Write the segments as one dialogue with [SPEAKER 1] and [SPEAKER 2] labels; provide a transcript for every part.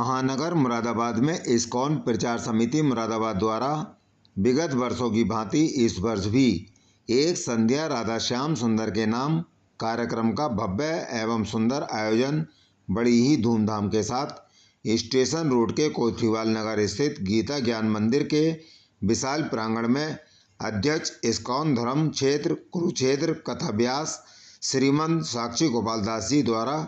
[SPEAKER 1] महानगर मुरादाबाद में इस्कॉन प्रचार समिति मुरादाबाद द्वारा विगत वर्षों की भांति इस वर्ष भी एक संध्या राधा श्याम सुंदर के नाम कार्यक्रम का भव्य एवं सुंदर आयोजन बड़ी ही धूमधाम के साथ स्टेशन रोड के कोतवाली नगर स्थित गीता ज्ञान मंदिर के विशाल प्रांगण में अध्यक्ष इस्कॉन धर्म क्षेत्र कुरुक्षेत्र कथा व्यास श्रीमंत साक्षी गोपाल दास जी द्वारा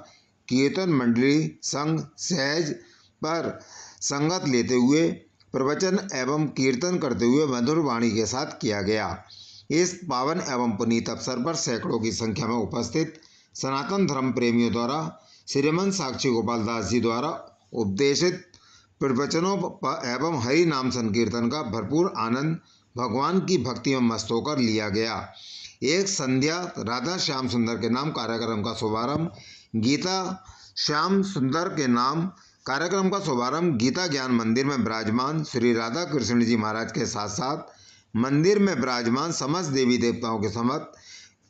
[SPEAKER 1] कीर्तन मंडली संघ सहज पर संगत लेते हुए प्रवचन एवं कीर्तन करते हुए मधुर वाणी के साथ किया गया। इस पावन एवं पुनीत अवसर पर सैकड़ों की संख्या में उपस्थित सनातन धर्म प्रेमियों द्वारा श्रीमंत साक्षी गोपाल दास जी द्वारा उपदेशित प्रवचनों एवं हरि नाम संकीर्तन का भरपूर आनंद भगवान की भक्ति में मस्त होकर लिया गया। एक संध्या राधा श्याम सुंदर के नाम कार्यक्रम का शुभारंभ गीता ज्ञान मंदिर में विराजमान श्री राधा कृष्ण जी महाराज के साथ साथ मंदिर में विराजमान समस्त देवी देवताओं के समस्त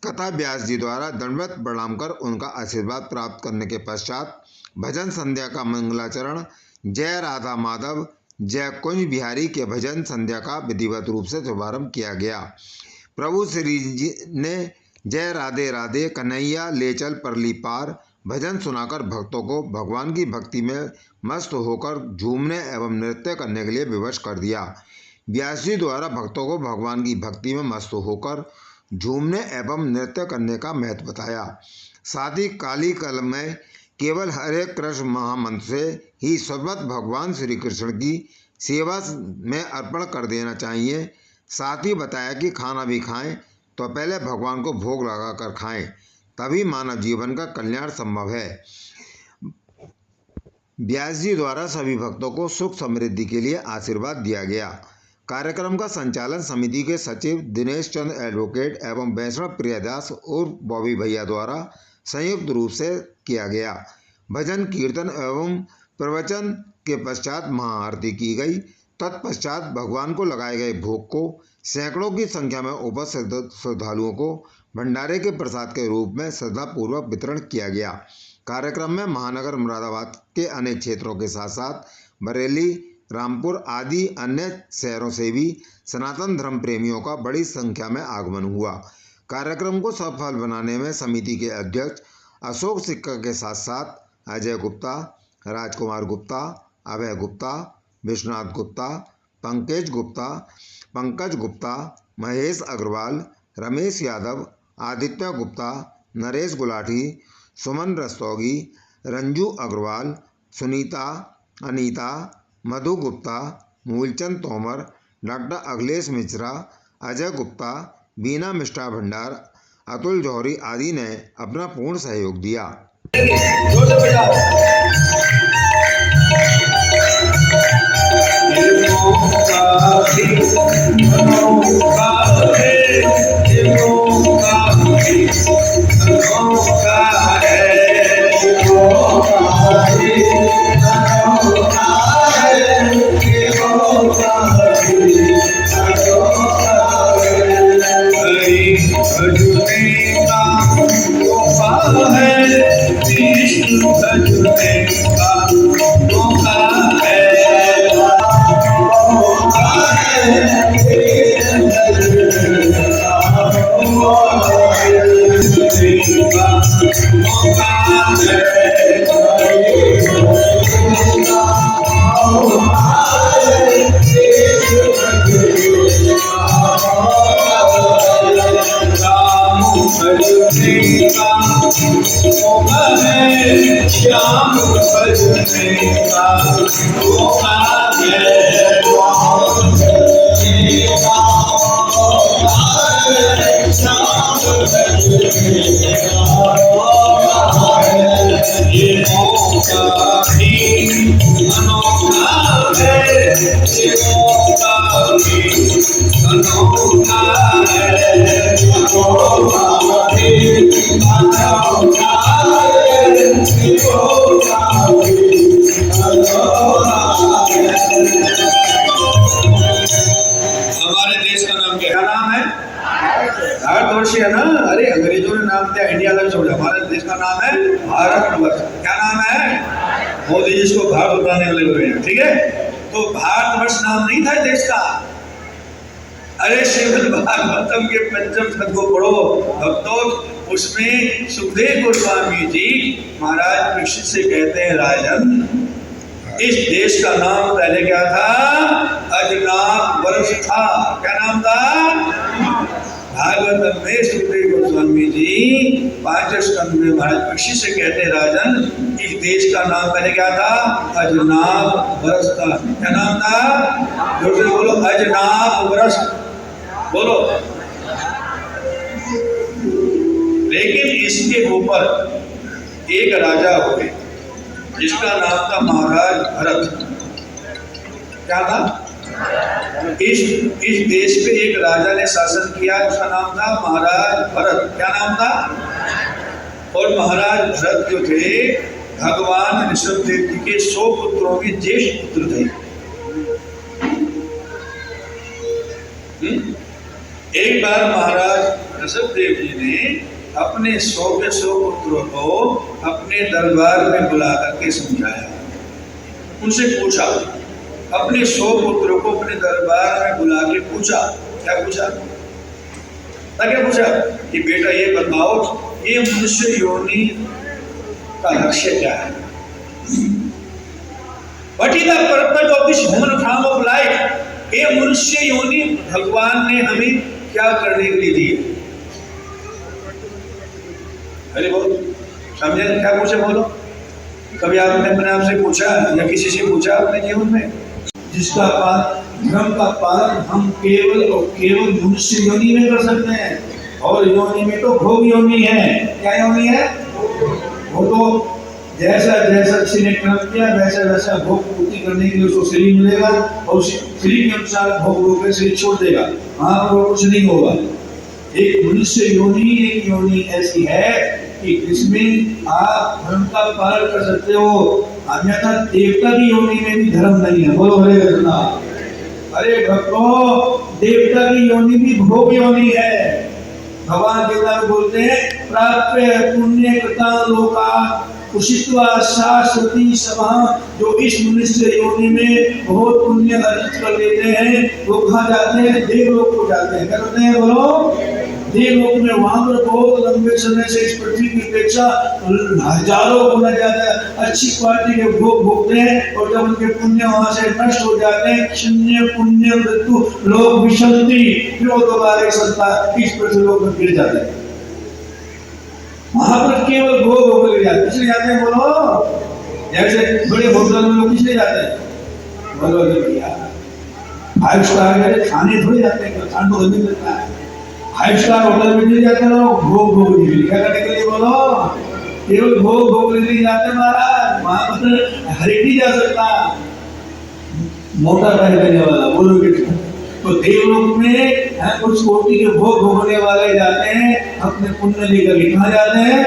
[SPEAKER 1] कथा व्यास जी द्वारा दंडवत प्रणाम कर उनका आशीर्वाद प्राप्त करने के पश्चात भजन संध्या का मंगलाचरण जय राधा माधव जय कुंज बिहारी के भजन संध्या का विधिवत रूप से शुभारंभ किया गया। प्रभु श्री जी ने जय राधे राधे कन्हैया ले चल परली पार भजन सुनाकर भक्तों को भगवान की भक्ति में मस्त होकर झूमने एवं नृत्य करने के लिए विवश कर दिया। व्यास जी द्वारा भक्तों को भगवान की भक्ति में मस्त होकर झूमने एवं नृत्य करने का महत्व बताया। साथ ही काली कल में केवल हरे कृष्ण महामंत्र से ही सर्वत्र भगवान श्री कृष्ण की सेवा में अर्पण कर देना चाहिए। साथ ही बताया कि खाना भी खाएं तो पहले भगवान को भोग लगाकर खाएं, तभी मानव जीवन का कल्याण संभव है। व्यास जी द्वारा सभी भक्तों को सुख समृद्धि के लिए आशीर्वाद दिया गया। कार्यक्रम का संचालन समिति के सचिव दिनेश चंद्र एडवोकेट एवं वैष्णव प्रियदास और बॉबी भैया द्वारा संयुक्त रूप से किया गया। भजन कीर्तन एवं प्रवचन के पश्चात महाआरती की गई। तत्पश्चात भगवान को लगाए गए भोग को सैकड़ों की संख्या में उपस्थित श्रद्धालुओं को भंडारे के प्रसाद के रूप में श्रद्धापूर्वक वितरण किया गया। कार्यक्रम में महानगर मुरादाबाद के अनेक क्षेत्रों के साथ साथ बरेली, रामपुर आदि अन्य शहरों से भी सनातन धर्म प्रेमियों का बड़ी संख्या में आगमन हुआ। कार्यक्रम को सफल बनाने में समिति के अध्यक्ष अशोक सिक्का के साथ साथ अजय गुप्ता, राजकुमार गुप्ता, अभय गुप्ता, विश्वनाथ गुप्ता, पंकज गुप्ता, महेश अग्रवाल, रमेश यादव, आदित्य गुप्ता, नरेश गुलाटी, सुमन रस्तोगी, रंजू अग्रवाल, सुनीता, अनीता, मधु गुप्ता, मूलचंद तोमर, डॉक्टर अखिलेश मिश्रा, अजय गुप्ता, बीना मिष्टा भंडार, अतुल जौहरी आदि ने अपना पूर्ण सहयोग दिया।
[SPEAKER 2] भारतवर्षीय है ना। अरे अंग्रेजों ने नाम दिया इंडिया का छोड़ा, हमारे देश का नाम है भारतवर्ष। क्या नाम है? मोदी जिसको भारत बताने वाले हुए हैं, ठीक है। तो भारतवर्ष नाम नहीं था देश का। अरे श्रीमद् भागवतम के पंचम स्कंद को पढ़ो भक्तों, उसमें सुखदेव गोस्वामी जी महाराज परीक्षित से कहते हैं, राजन इस देश का नाम पहले क्या था? अजनाक वर्ष था। क्या नाम था? भागवतम में सुखदेव गोस्वामी जी 5 स्कंद में महाराज परीक्षित से कहते हैं, राजन इस देश का नाम पहले क्या था? अजनाक वर्ष था। क्या नाम था? जोर से बोलो, अजनाक वर्ष बोलो। लेकिन इसके ऊपर एक राजा हुए जिसका नाम था महाराज भरत। क्या था? इस देश पे एक राजा ने शासन किया, उसका नाम था महाराज भरत। क्या नाम था? और महाराज भरत जो थे भगवान ऋषभदेव जी के 100 पुत्रों में ज्येष्ठ पुत्र थे। एक बार महाराज ऋषभदेव जी ने अपने 100 के 100 पुत्रों को अपने दरबार में बुला करके समझाया। उनसे पूछा, अपने 100 पुत्रों को अपने दरबार में बुला के पूछा। क्या पूछा? क्या पूछा कि बेटा ये बताओ, ये मनुष्य योनि का लक्ष्य क्या है? What is the purpose of this human form of life? ये मनुष्य योनि भगवान ने हमें क्या करने के लिए दी? अरे बोलो, समझे? क्या पूछे बोलो? कभी आपने अपने आप से पूछा या किसी से पूछा अपने जीवन में? जिसका धर्म का पालन हम केवल और केवल मनुष्य योनि में कर सकते हैं, और योनि में तो भोग योनि है। क्या योनि है? वो तो जैसा जैसा किसी ने कर्म किया वैसा वैसा भोग पूर्ति करने के लिए उसको शरीर मिलेगा, और उस शरीर के अनुसार भोग रोके शरीर छोड़ देगा, वहां पर कुछ नहीं होगा। एक मनुष्य योनि, एक योनि ऐसी है कि जिसमें आप धर्म का पालन कर सकते हो, अन्यथा देवता की योनि में भी धर्म नहीं है। बोलो हरे कृष्णा। अरे भक्तों, देवता की योनि भी भोग योनि है। भगवान देवता को बोलते हैं, प्राप्य पुण्य कृता लोका उषित्वा शाश्वती सभा। जो इस मनुष्य योनि में बहुत पुण्य अर्जित कर लेते हैं, वो कहाँ जाते हैं? देवलोक को जाते हैं। क्या करते हैं? बोलो, देवलोक में वहां पर बहुत लंबे समय से इस पृथ्वी की अपेक्षा हजारों गुना ज्यादा अच्छी क्वालिटी के भोग भोगते हैं, और जब उनके पुण्य वहां से नष्ट हो जाते हैं, क्षण्य पुण्य मृत्यु लोक विशंति, फिर वो दोबारा एक संता इस पृथ्वी लोक में गिर जाते हैं। वहां पर केवल भोग भोग ले जाते हैं। किसलिए जाते हैं? बोलो, जैसे बड़े होटल में लोग किसलिए जाते हैं? बोलो भैया, 5 स्टार खाने थोड़ी जाते हैं, खाने तो नहीं मिलता है। 5 स्टार होटल में नहीं जाते लोग भोग भोग क्या करने के लिए? बोलो, केवल भोग भोग लेने जाते महाराज। वहां पर हर एक नहीं जा सकता, मोटा पैर करने वाला। बोलो कितना? तो देवलोक में कुछ कोटि के भोग भोगने वाले जाते हैं, अपने पुण्य लेकर कहाँ जाते हैं?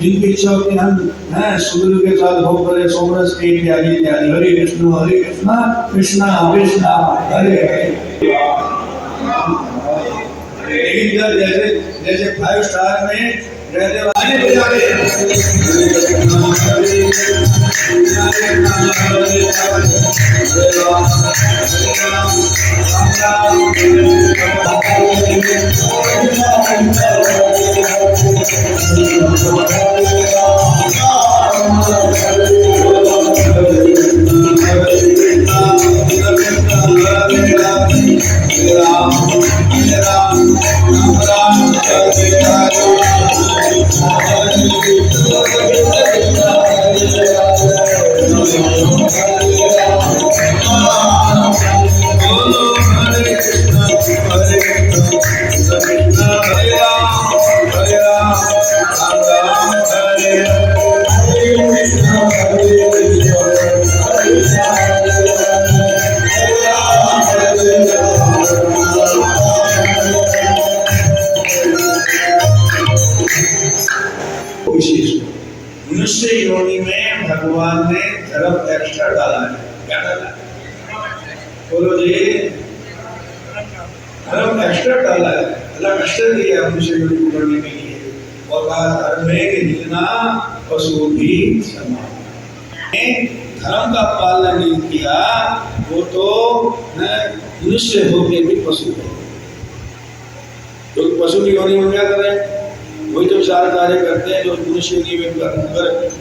[SPEAKER 2] जिनकी इच्छा होती है हम सूर्य के साथ भोग करें, सोमरस के इत्यादि इत्यादि। हरे कृष्णा कृष्णा कृष्णा हरे हरे। लेकिन जैसे जैसे 5 स्टार में रहने वाले मनुष्य योनि में भगवान ने धर्म एक्स्ट्रा डाला है। क्या डाला? बोलो जी, धर्म एक्स्ट्रा डाला है, अलग एक्स्ट्रा दिया मनुष्य योनि को करने के लिए। और कहा धर्म में निजना पशु भी समान। धर्म का पालन नहीं किया वो तो मनुष्य होके भी पशु है। तो पशु की योनि में क्या करें, वही तो चार कार्य करते हैं जो मनुष्य योनि में कर,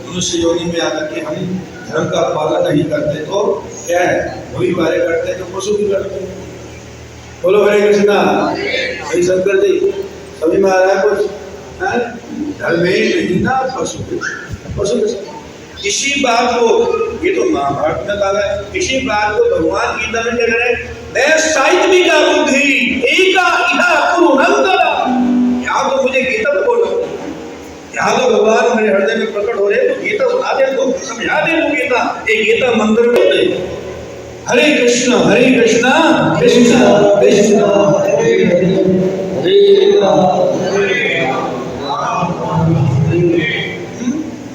[SPEAKER 2] मनुष्य योनि में आकर के हम धर्म का पालन नहीं करते तो क्या है, वही कार्य करते हैं जो पशु भी करते हैं। बोलो हरे कृष्णा। हरि शंकर जी सभी में आ रहा है कुछ, धर्म नहीं ना पशु पशु। इसी बात को, ये तो महाभारत में कहा है, इसी बात को भगवान गीता में कह रहे हैं, मैं साहित्य का बुद्धि एका इहा कुरुनंदन। यहाँ तो मुझे गीता में बोलो, यहाँ तो भगवान मेरे हृदय में प्रकट हो रहे, तो गीता सुना दे, तो समझा दे वो गीता, ये गीता मंदिर में दे। हरे कृष्ण कृष्ण कृष्ण हरे हरे, हरे राम हरे राम।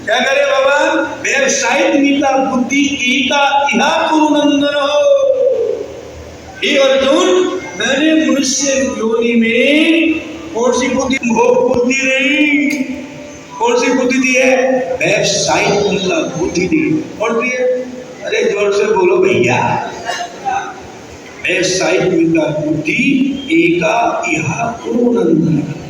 [SPEAKER 2] क्या करे बाबा, व्यवसायिक नीता बुद्धि एका इहा कुरुनंदन हो। हे अर्जुन, मैंने मनुष्य योनि में कौन सी बुद्धि, बुद्धि नहीं, कौन सी बुद्धि दी है, व्यवसायिक नीता बुद्धि दी। कौन दी है, अरे जोर से बोलो भैया, व्यवसायिक नीता बुद्धि एका इहा कुरुनंदन।